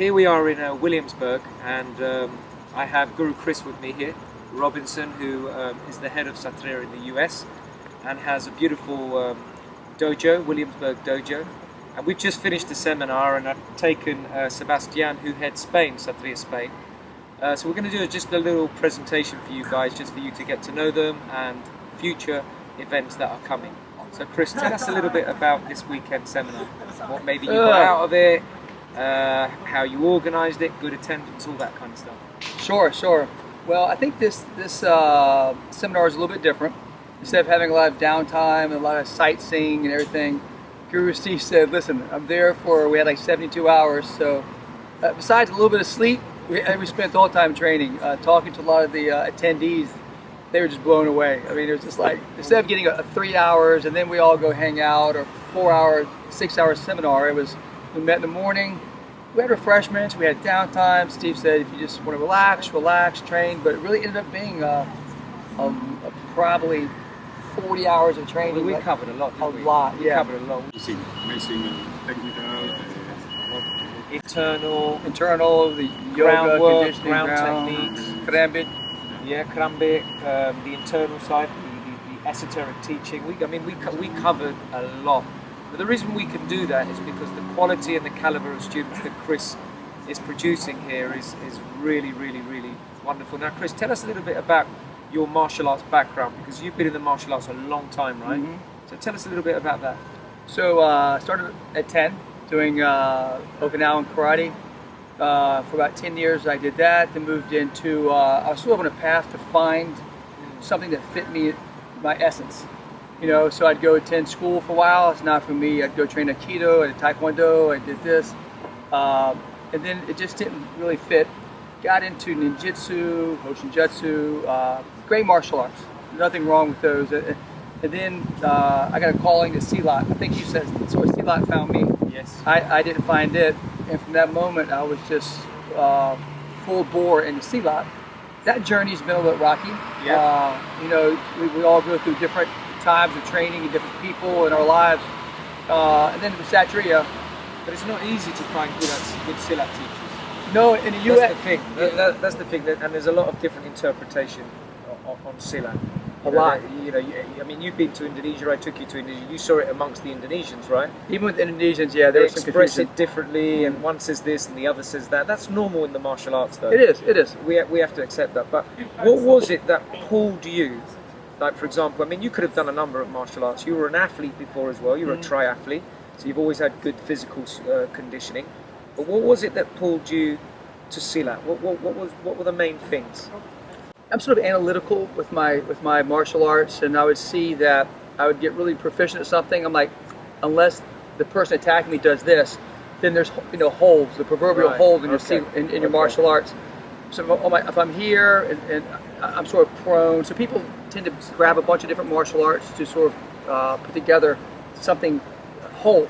here we are in Williamsburg, and I have Guru Chris with me here, Robinson, who is the head of Satria in the US and has a beautiful dojo, Williamsburg Dojo. And we've just finished the seminar, and I've taken Sebastian, who heads Spain, Satria Spain. So we're going to do just a little presentation for you guys, just for you to get to know them and future events that are coming. So Chris, tell us a little bit about this weekend seminar. What maybe you got out of it, how you organised it, good attendance, all that kind of stuff. Sure. Well, I think this seminar is a little bit different. Instead of having a lot of downtime and a lot of sightseeing and everything, Guru Steve said, listen, I'm there we had like 72 hours, so besides a little bit of sleep, we spent the whole time training, talking to a lot of the attendees. They were just blown away. I mean, it was just like, instead of getting a 3 hours and then we all go hang out, or 4 hour, 6 hour seminar, we met in the morning, we had refreshments, we had downtime. Steve said, if you just want to relax, train, but it really ended up being probably 40 hours of training. We covered a lot, didn't we? A lot, yeah. We covered a lot. Amazing technical, internal, the yoga, conditioning, ground techniques, Krambit. Yeah, Krambit, the internal side, the esoteric teaching. We covered a lot. But the reason we can do that is because the quality and the caliber of students that Chris is producing here is really, really, really wonderful. Now, Chris, tell us a little bit about your martial arts background, because you've been in the martial arts a long time, right? Mm-hmm. So tell us a little bit about that. So I started at 10 doing Okinawan karate. For about 10 years I did that, then moved into, I was sort of on a path to find something that fit me, my essence. You know, so I'd go attend school for a while, it's not for me. I'd go train Aikido, I did Taekwondo, I did this. And then it just didn't really fit. Got into ninjutsu, hoshinjutsu, great martial arts. Nothing wrong with those. And then I got a calling to Silat. I think you said, so Silat found me. Yes. I didn't find it. And from that moment, I was just full bore into Silat. That journey's been a little rocky. Yeah. You know, we all go through different times of training and different people in our lives. And then with Satria. But it's not easy to find good Silat teachers. No, in the US. That's the thing. That's the thing. And there's a lot of different interpretation on Silat. A lot. I mean, you've been to Indonesia. I took you to Indonesia. You saw it amongst the Indonesians, right? Even with the Indonesians, yeah, there was some express confusion. it differently, and one says this and the other says that. That's normal in the martial arts, though. It is. We have to accept that. But what was it that pulled you? Like, for example, I mean, you could have done a number of martial arts. You were an athlete before as well. You were a triathlete, so you've always had good physical conditioning. But what was it that pulled you to Silat? What were the main things? I'm sort of analytical with my martial arts, and I would see that I would get really proficient at something. I'm like, unless the person attacking me does this, then there's holes, the proverbial hole in your martial arts. So if I'm here and I'm sort of prone, so people tend to grab a bunch of different martial arts to sort of put together something whole.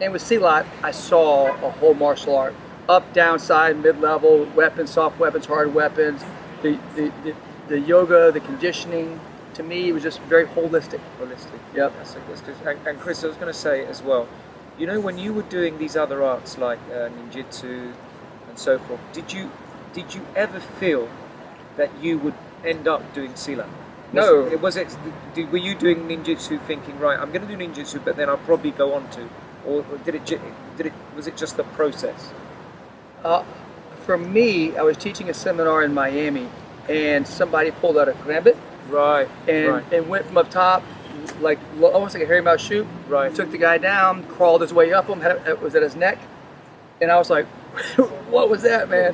And with Silat, I saw a whole martial art: up, down, side, mid-level, weapons, soft weapons, hard weapons. The yoga, the conditioning, to me, it was just very holistic. Yep. That's good. And Chris, I was going to say as well, when you were doing these other arts like ninjutsu and so forth, did you ever feel that you would end up doing Silat? No. Were you doing ninjutsu thinking, right, I'm going to do ninjutsu, but then I'll probably go on to, or was it just the process? For me, I was teaching a seminar in Miami, and somebody pulled out a Krambit. Right. And went from up top, like almost like a hairy mouse shoot. Right. Took the guy down, crawled his way up him. It was at his neck, and I was like, "What was that, man?"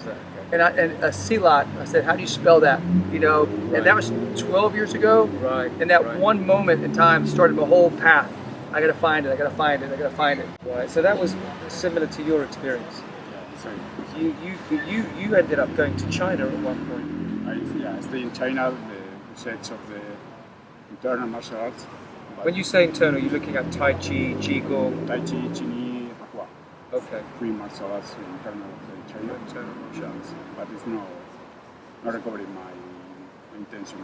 And a Silat. I said, "How do you spell that?" And that was 12 years ago. Right. And that one moment in time started my whole path. I gotta find it. Right. So that was similar to your experience. You ended up going to China at one point. I stayed in China, the sets of the internal martial arts. When you say internal, you're looking at Tai Chi, Qigong? Tai Chi, Qigong, Hua. Okay. Three martial arts internal of China. Internal martial arts. But it's not according my intention.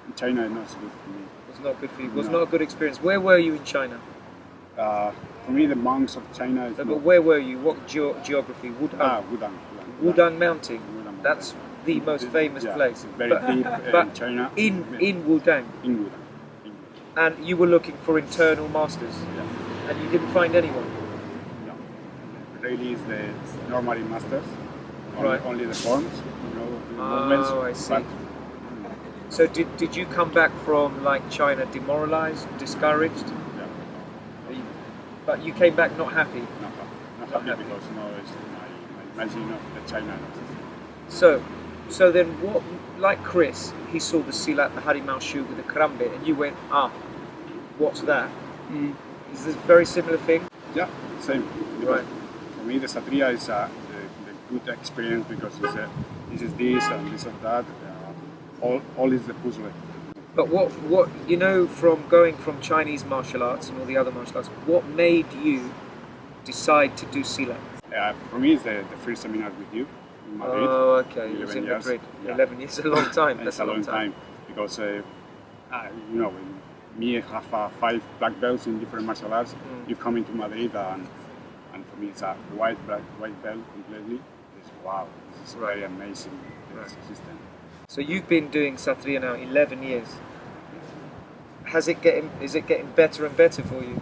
In China, it's not so good for me. It was not good for you. It was not a good experience. Where were you in China? for me, the monks of China is But not. where were you? What geography? Wudang. Wudang. Wudang Mountain. Wudang. That's the most famous Yeah, place. very But- deep but in China. In Wudang. In Wudang. And you were looking for internal masters, Yeah. and you didn't find anyone. No. Really, is the normally masters. Right. Only the forms, the Oh, movements. I see. But So did you come back from like China demoralized, discouraged? yeah, But you came back not happy. not Not happy happy. because it's my imagine of the China. So then what? Like Chris, he saw the Silat, the Harimau shoe with the Karambe, and you went, what's that? Is this a very similar thing? Yeah, same. Because Right. for me, the Satria is the good experience because this is this and this and that. All is the puzzle. But what you know from going from Chinese martial arts and all the other martial arts, what made you decide to do Silat? For me, it's the first seminar with you in Madrid. Oh, okay. It was 11 in years. Madrid. Yeah. 11 years, a long time. It's That's a long time because when me have 5 black belts in different martial arts, you come into Madrid and for me it's a white belt completely. It's wow, this is Right. very amazing Right. system. So you've been doing Satria now 11 years. Is it getting better and better for you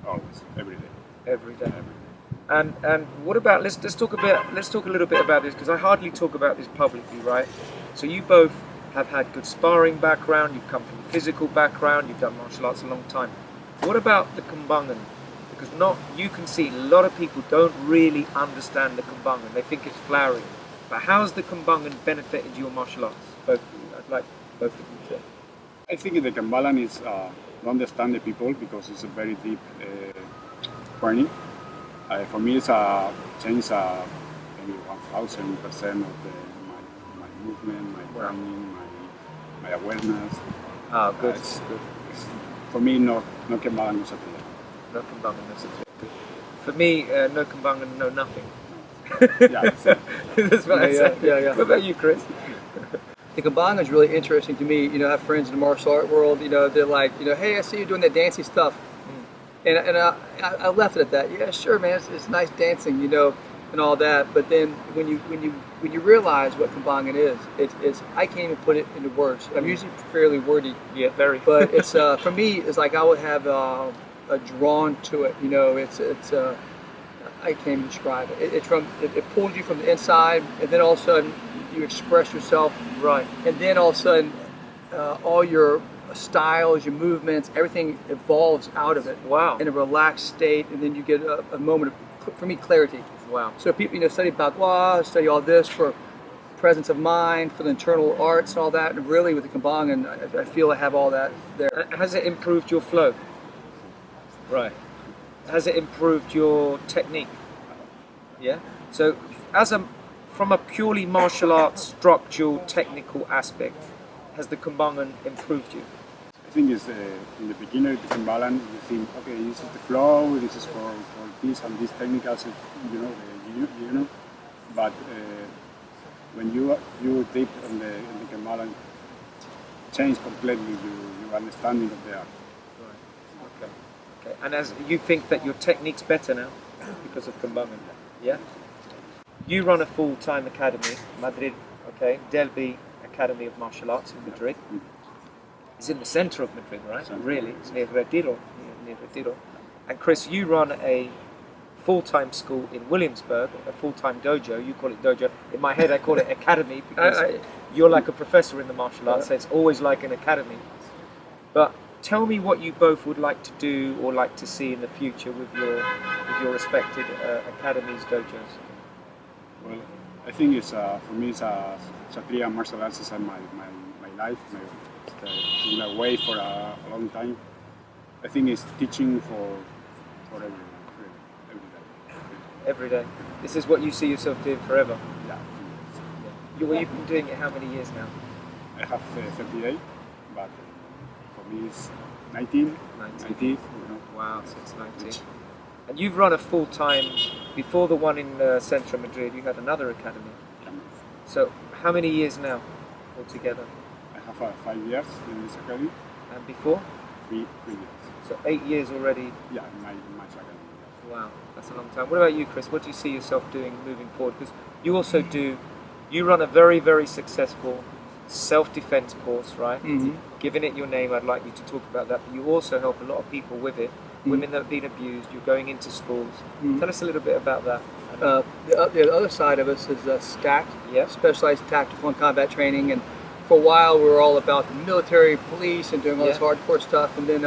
Always, every day. every day? And what about let's talk a little bit about this, because I hardly talk about this publicly, right? So you both have had good sparring background, you've come from a physical background, you've done martial arts a long time. What about the Kembangan? Because you can see a lot of people don't really understand the Kembangan. They think it's flowery. But how's the Kembangan benefited your martial arts? Both of you. I'd like both of you to. I think the Kambalan is to understand the people because it's a very deep training. For me, it's a change maybe 1000% of my movement, my training, my awareness. Ah, good. It's, for me, no Kambalan is a No Kembangan, no Satria. For me, no Kembangan, no nothing. Yeah, so, That's what I say. yeah. What about you, Chris? The Kembangan is really interesting to me. I have friends in the martial art world. They're like, hey, I see you doing that dancey stuff, and I left it at that. Yeah, sure, man, it's nice dancing, and all that. But then when you realize what Kembangan is, it's I can't even put it into words. I'm usually fairly wordy. Yeah, very. But it's for me, it's like I would have a drawn to it. It's I can't even describe it. It pulls you from the inside, and then all of a sudden you express yourself. Right. And then all of a sudden, all your styles, your movements, everything evolves out of it. Wow. In a relaxed state, and then you get a moment of, for me, clarity. Wow. So people, study Bagua, study all this for presence of mind, for the internal arts and all that. And really, with the Kembangan, I feel I have all that there. Has it improved your flow? Right. Has it improved your technique? Yeah. So, from a purely martial arts, structural, technical aspect, has the Kembangan improved you? I think it's in the beginning the Kambalan, you think, okay, this is the flow, this is for this and this technicals, But when you deep in the Kambalan, change completely your understanding of the art. Right. Okay. And as you think that your technique's better now because of Kembangan, yeah? You run a full-time academy, Madrid, okay? Deibe Academy of Martial Arts in Madrid. It's in the center of Madrid, right? Really, it's near Retiro. And Chris, you run a full-time school in Williamsburg, a full-time dojo. You call it dojo. In my head, I call it academy because you're like a professor in the martial arts, so it's always like an academy. But tell me what you both would like to do or like to see in the future with your respected academies, dojos. Well, I think it's for me, it's Satria martial arts is my life. It's in a way for a long time. I think it's teaching for every day. Every day. This is what you see yourself doing forever. Yeah. You've been doing it how many years now? I have 38, but for me it's 19. Wow, since 19. And you've run a full-time, before the one in Central Madrid, you had another academy. So how many years now altogether? I have 5 years in this academy. And before? 3 years. So 8 years already. Yeah, in my academy. Wow, that's a long time. What about you, Chris? What do you see yourself doing moving forward? Because you run a very, very successful self-defense course, right? Mm-hmm. Giving it your name, I'd like you to talk about that. But you also help a lot of people with it. Women that have been abused. You're going into schools. Tell us a little bit about that. The other side of us is S.T.A.C.T, Yeah. Specialized Tactical and Combat Training, and for a while we were all about the military, police, and doing all this hardcore stuff. And then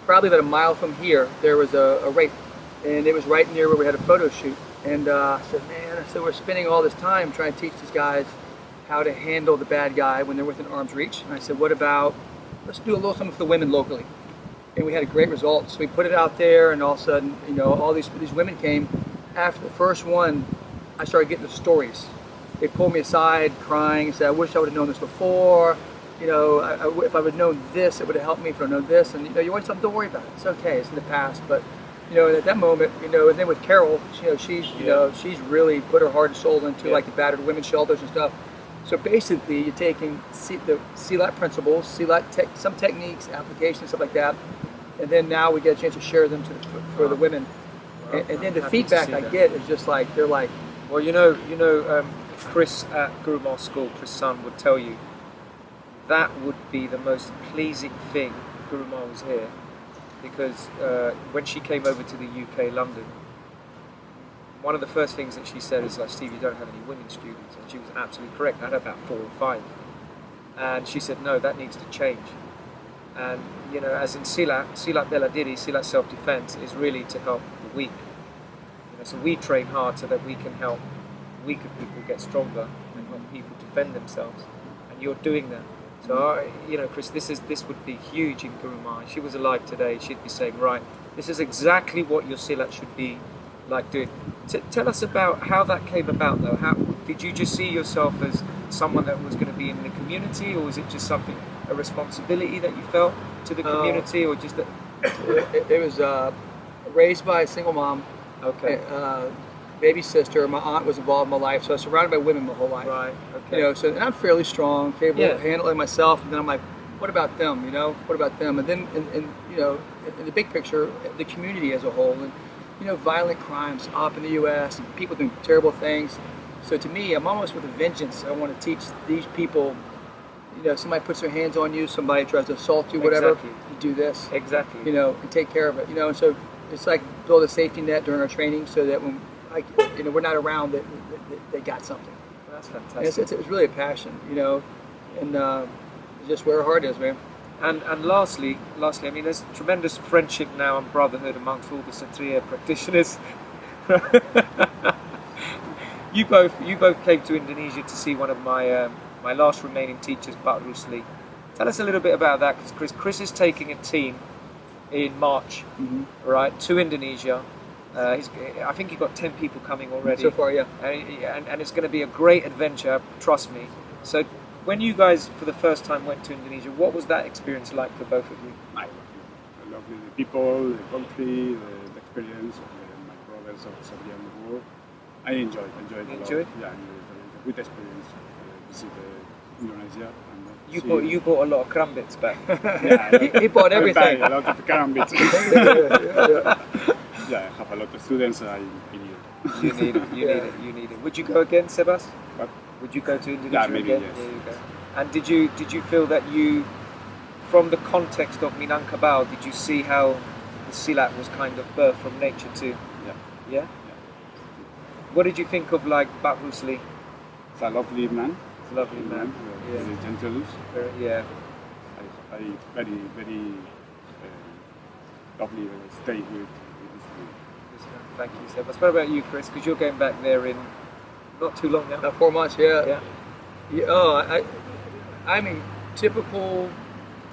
probably about a mile from here, there was a rape, and it was right near where we had a photo shoot. And I said, man, we're spending all this time trying to teach these guys how to handle the bad guy when they're within arm's reach. And I said, what about, let's do a little something for the women locally. And we had a great result. So we put it out there, and all of a sudden, all these women came. After the first one, I started getting the stories. They pulled me aside, crying, and said, I wish I would have known this before. If I would have known this, it would have helped me if I would have known this. And you always don't worry about it. It's okay. It's in the past. But and at that moment, and then with Carol, she's really put her heart and soul into like the battered women's shelters and stuff. So basically, you're taking the Silat principles, some techniques, applications, stuff like that, and then now we get a chance to share them for the women. Well, and then the feedback I get is just like, they're like, well, Chris at Gurumar School, Chris' son, would tell you that would be the most pleasing thing if Gurumar was here, because when she came over to the UK, London, one of the first things that she said is like, Steve, you don't have any women students, and she was absolutely correct. I had about 4 or 5, and she said, no, that needs to change. And as in Silat Bela Diri, Silat self-defense is really to help the weak. So we train hard so that we can help weaker people get stronger and help people defend themselves. And you're doing that. So Chris, this would be huge in Gurumar. If she was alive today, she'd be saying, right, this is exactly what your Silat should be like doing. Tell us about how that came about, though. How did you just see yourself as someone that was going to be in the community, or was it just a responsibility that you felt to the community, or just that? It was raised by a single mom. Okay. Baby sister. My aunt was involved in my life, so I was surrounded by women my whole life. Right. Okay. And I'm fairly strong, capable of handling myself. And then I'm like, what about them? What about them? And then, in the big picture, the community as a whole, and violent crimes up in the U.S. and people doing terrible things. So to me, I'm almost with a vengeance. I want to teach these people. Somebody puts their hands on you, somebody tries to assault you, whatever. Exactly. You do this. Exactly. And take care of it. And so it's like build a safety net during our training, so that when we're not around, that they got something. That's fantastic. It's really a passion, and it's just where our heart is, man. And lastly, I mean, there's tremendous friendship now and brotherhood amongst all the Satria practitioners. You both came to Indonesia to see one of my my last remaining teachers, Pak Rusli. Tell us a little bit about that, because Chris is taking a team in March, right, to Indonesia. I think you've got 10 people coming already. So far, yeah. And it's going to be a great adventure, trust me. So when you guys, for the first time, went to Indonesia, what was that experience like for both of you? I love the people, the country, the experience of my brothers of Serbia and the world. I enjoyed it a lot. Yeah, it's a good experience to visit Indonesia. And you bought a lot of crumbits back. Yeah, he bought everything. A lot of crumbits. Yeah, I have a lot of students. I need it. You need it. Would you go again, Sebas? What? Would you go to Indonesia maybe, again? yes. There you go. And did you feel that from the context of Minangkabau, did you see how the Silat was kind of birthed from nature too? Yeah. What did you think of Pak Rusli? It's a lovely man. He's a lovely man. Very gentle. Yeah. I very lovely stay with this man. Thank you, Sebas. What about you, Chris? Because you're going back there in not too long now. About 4 months, yeah. Yeah. I'm a typical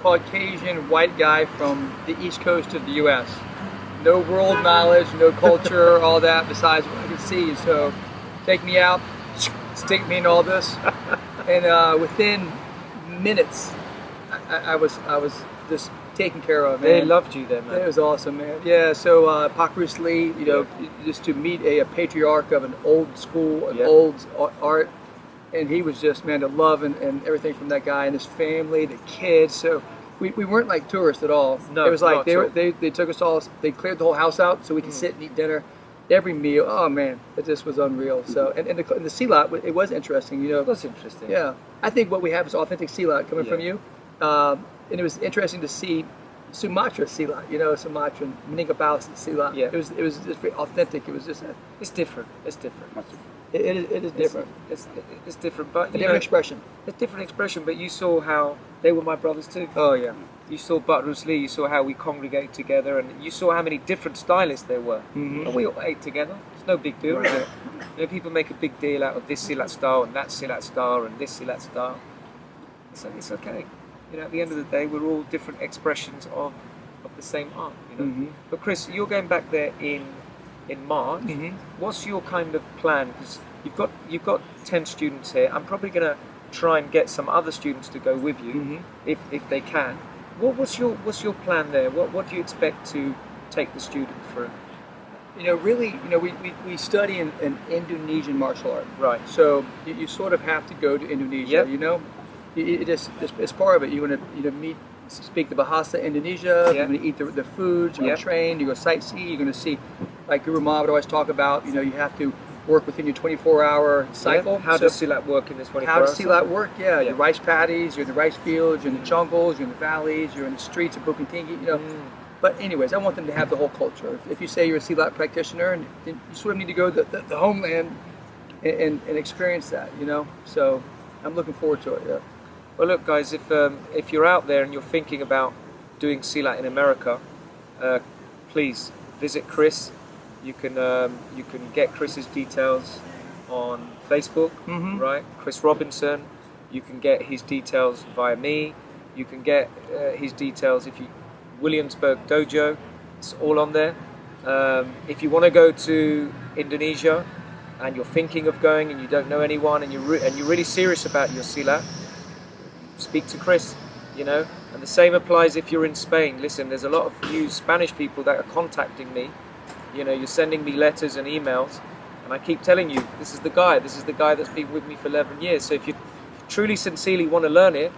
Caucasian white guy from the East Coast of the U.S. No world knowledge, no culture, all that besides what I can see. So take me out, stick me in all this, and within minutes, I was just taken care of. Man. They loved you there, man. It was awesome, man. Yeah. So Pak Rusli, just to meet a patriarch of an old school, old art. And he was just, man, the love and everything from that guy and his family, the kids. So we weren't like tourists at all. No, it was like not at all. they took us all. They cleared the whole house out so we could sit and eat dinner. Every meal, oh man, it just was unreal. So, and the Silat, it was interesting, you know. That's interesting. Yeah, I think what we have is authentic Silat coming from Yeah. you, and it was interesting to see Sumatra Silat, you know, Sumatra and Meninggal Silat. Yeah. It was just very authentic. It was just It's different. It's different. Much different. it is different. It's different, but A different expression. It's different expression. But you saw how they were my brothers too. Oh yeah. You saw Butters Lee, you saw how we congregated together, and you saw how many different stylists there were. And we all ate together. It's no big deal, is it? You know, people make a big deal out of this Silat style and that Silat style and this Silat style. It's okay. You know, at the end of the day, we're all different expressions of the same art. You know. But Chris, you're going back there in March. What's your kind of plan? Because you've got 10 students here. I'm probably going to try and get some other students to go with you if they can. What's your plan there? What do you expect to take the students through? You know, really, you know, we study an Indonesian martial art. Right. So you sort of have to go to Indonesia. Yep. You know, it's part of it. You want to speak the Bahasa Indonesia. You're going to eat the foods. You're going to train. You're going to sightsee. You're going to see, like Guru Mah would always talk about. You know, you have to work within your 24-hour cycle. Yeah. How does Silat work in this 24 How hours? does Silat work? Yeah, your rice paddies, you're in the rice fields, you're in the jungles, you're in the valleys, you're in the streets of Bukit Tinggi, you know. But anyways, I want them to have the whole culture. If you say you're a Silat practitioner, then you sort of need to go to the homeland and experience that, you know. So I'm looking forward to it, yeah. Well, look, guys, if you're out there and you're thinking about doing Silat in America, please visit Chris. You can get Chris's details on Facebook, right? Chris Robinson. You can get his details via me. You can get his details Williamsburg Dojo. It's all on there. If you want to go to Indonesia and you're thinking of going and you don't know anyone and you're really serious about your Silat, speak to Chris. You know, and the same applies if you're in Spain. Listen, there's a lot of you Spanish people that are contacting me. You know, you're sending me letters and emails, and I keep telling you, this is the guy that's been with me for 11 years. So if you truly, sincerely want to learn it,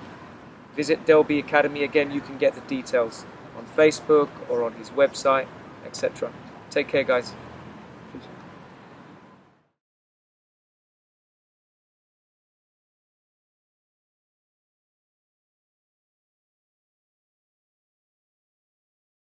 visit Deibe Academy. Again, you can get the details on Facebook or on his website, etc. Take care, guys.